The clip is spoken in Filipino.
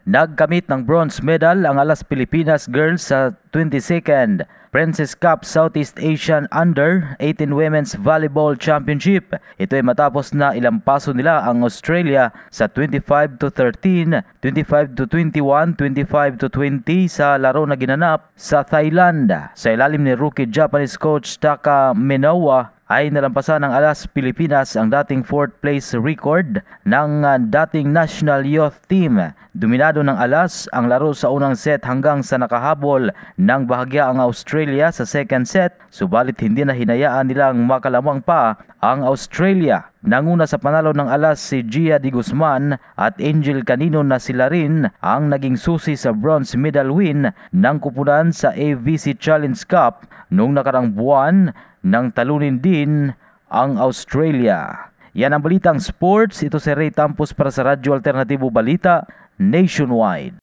Nagkamit ng bronze medal ang Alas Pilipinas Girls sa 22nd Princess Cup Southeast Asian Under-18 Women's Volleyball Championship. Ito ay matapos na ilampaso nila ang Australia sa 25-13, 25-21, 25-20 sa laro na ginanap sa Thailand. Sa ilalim ni rookie Japanese coach Taka Minowa, ay nalampasan ng Alas Pilipinas ang dating 4th place record ng dating national youth team. Dominado ng Alas ang laro sa unang set hanggang sa nakahabol ng bahagya ang Australia sa second set, subalit hindi na hinayaan nilang makalamang pa ang Australia. Nanguna sa panalo ng Alas si Gia Di Guzman at Angel Canino na sila rin ang naging susi sa bronze medal win ng kupunan sa AVC Challenge Cup noong nakarang buwan nang talunin din ang Australia. Yan ang balitang sports. Ito si Ray Tampos para sa Radyo Alternatibo Balita Nationwide.